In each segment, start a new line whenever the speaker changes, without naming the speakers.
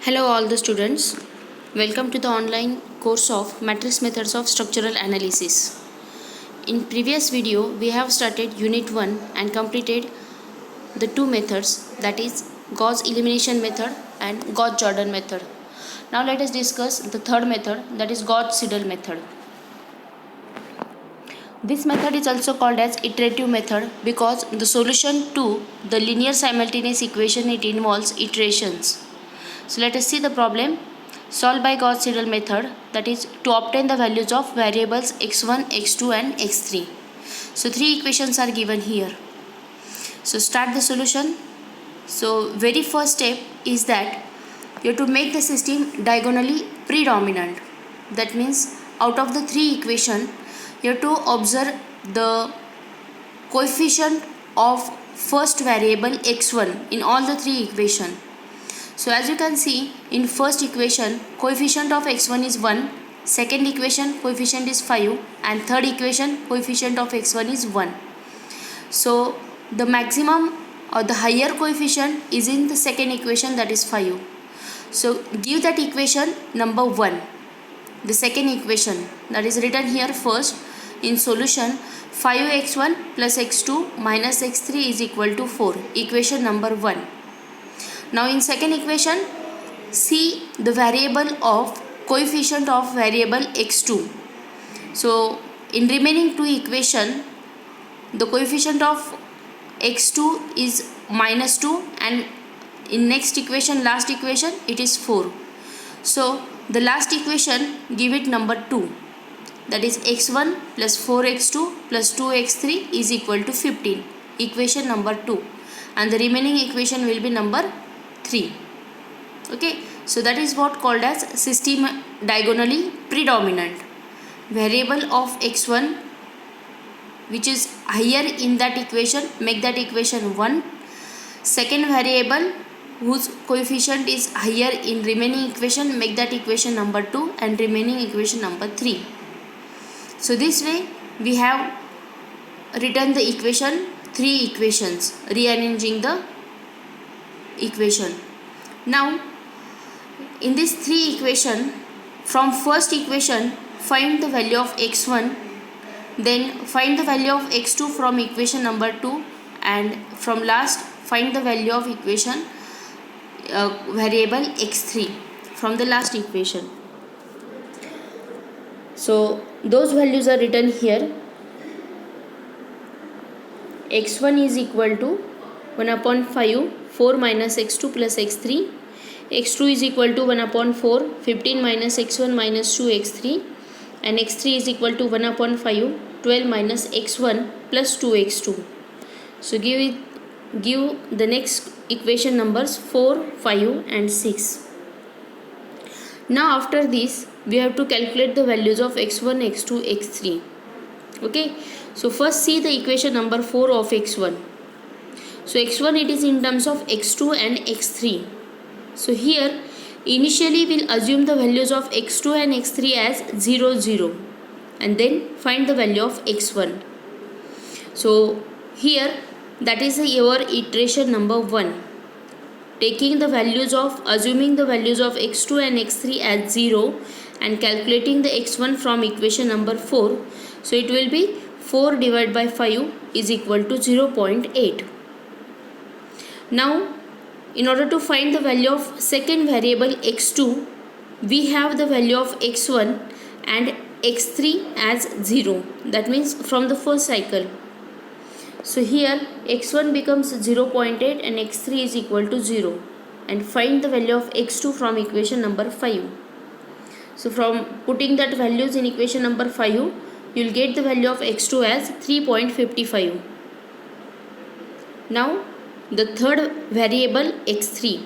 Hello all the students. Welcome to the online course of Matrix Methods of Structural Analysis. In previous video we have started unit 1 and completed the two methods, that is Gauss elimination method and Gauss-Jordan method. Now let us discuss the third method, that is Gauss-Seidel method. This method is also called as iterative method because the solution to the linear simultaneous equation, it involves iterations. So let us see the problem. Solve by Gauss-Seidel method, that is to obtain the values of variables x1, x2 and x3. So three equations are given here. So start the solution. So very first step is that you have to make the system diagonally predominant. That means out of the three equations you have to observe the coefficient of first variable x1 in all the three equations. So as you can see, in first equation coefficient of x1 is 1, second equation coefficient is 5 and third equation coefficient of x1 is 1. So the maximum or the higher coefficient is in the second equation, that is 5. So give that equation number 1. The second equation that is written here first in solution, 5x1 plus x2 minus x3 is equal to 4, equation number 1. Now in second equation, see the variable of coefficient of variable x2. So in remaining two equation, the coefficient of x2 is minus 2 and in next equation, last equation, it is 4. So the last equation, give it number 2. That is x1 plus 4x2 plus 2x3 is equal to 15. Equation number 2. And the remaining equation will be number 3. Okay, so that is what called as system diagonally predominant. Variable of x1 which is higher in that equation, make that equation 1. Second variable whose coefficient is higher in remaining equation, make that equation number 2 and remaining equation number 3. So this way we have written the equation, three equations, rearranging the equation. Now in this three equation, from first equation find the value of x1, then find the value of x2 from equation number 2 and from last find the value of equation variable x3 from the last equation. So those values are written here. x1 is equal to 1 upon 5, 4 minus x2 plus x3. x2 is equal to 1 upon 4, 15 minus x1 minus 2 x3. And x3 is equal to 1 upon 5, 12 minus x1 plus 2 x2. So give the next equation numbers 4, 5 and 6. Now after this we have to calculate the values of x1, x2, x3. Okay, so first see the equation number 4 of x1. So x1 it is in terms of x2 and x3. So here initially we'll assume the values of x2 and x3 as 0, 0 and then find the value of x1. So here that is your iteration number 1. Taking the values of, assuming the values of x2 and x3 as 0 and calculating the x1 from equation number 4. So it will be 4 divided by 5 is equal to 0.8. Now in order to find the value of second variable x2, we have the value of x1 and x3 as 0. That means from the first cycle. So here x1 becomes 0.8 and x3 is equal to 0 and find the value of x2 from equation number 5. So from putting that values in equation number 5, you will get the value of x2 as 3.55. Now the third variable x3.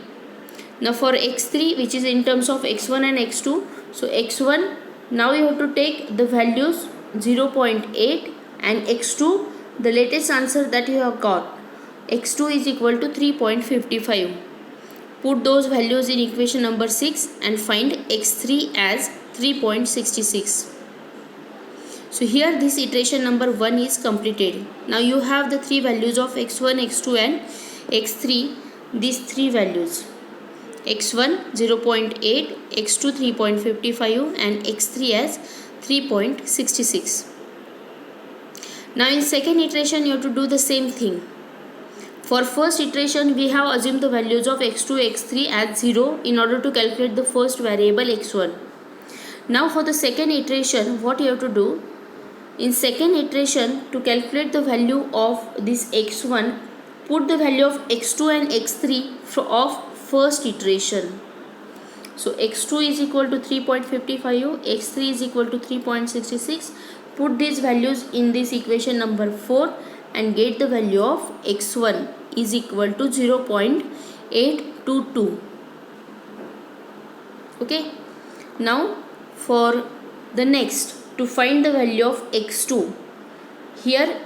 Now for x3 which is in terms of x1 and x2, so x1 now you have to take the values 0.8 and x2 the latest answer that you have got, x2 is equal to 3.55. Put those values in equation number 6 and find x3 as 3.66. So here this iteration number 1 is completed. Now you have the three values of x1, x2 and x3, these three values. x1 0.8, x2 3.55 and x3 as 3.66. Now in second iteration you have to do the same thing. For first iteration we have assumed the values of x2, x3 as 0 in order to calculate the first variable x1. Now for the second iteration what you have to do, in second iteration to calculate the value of this x1, put the value of x2 and x3 of first iteration. So x2 is equal to 3.55, x3 is equal to 3.66. Put these values in this equation number 4 and get the value of x1 is equal to 0.822. Okay. Now for the next, to find the value of x2, here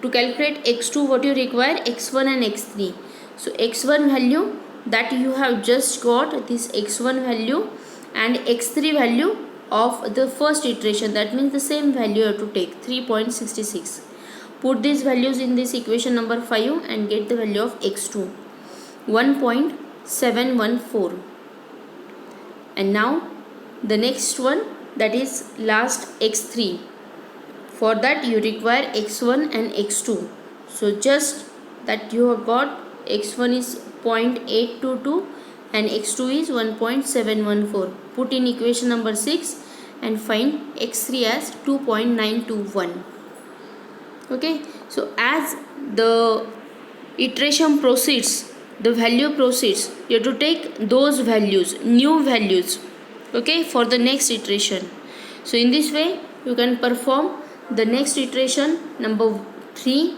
to calculate x2 what you require, x1 and x3. So x1 value that you have just got, this x1 value and x3 value of the first iteration, that means the same value you have to take, 3.66. Put these values in this equation number 5 and get the value of x2, 1.714. and now the next one, that is last x3. For that you require x1 and x2. So just that you have got x1 is 0.822 and x2 is 1.714. Put in equation number 6 and find x3 as 2.921. Okay. So as the iteration proceeds, the value proceeds, you have to take those values, new values, okay, for the next iteration. So in this way you can perform the next iteration number 3,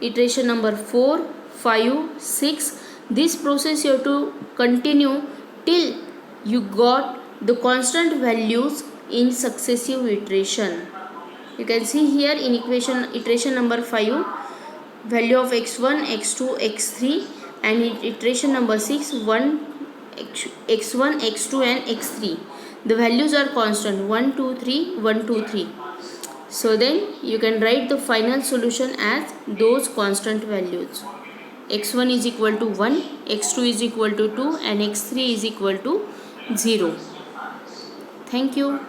iteration number 4, 5, 6. This process you have to continue till you got the constant values in successive iteration. You can see here in iteration number 5, value of x1, x2, x3, and in iteration number 6, x1, x2 and x3. The values are constant, 1, 2, 3, 1, 2, 3. So then you can write the final solution as those constant values. x1 is equal to 1, x2 is equal to 2 and x3 is equal to 0. Thank you.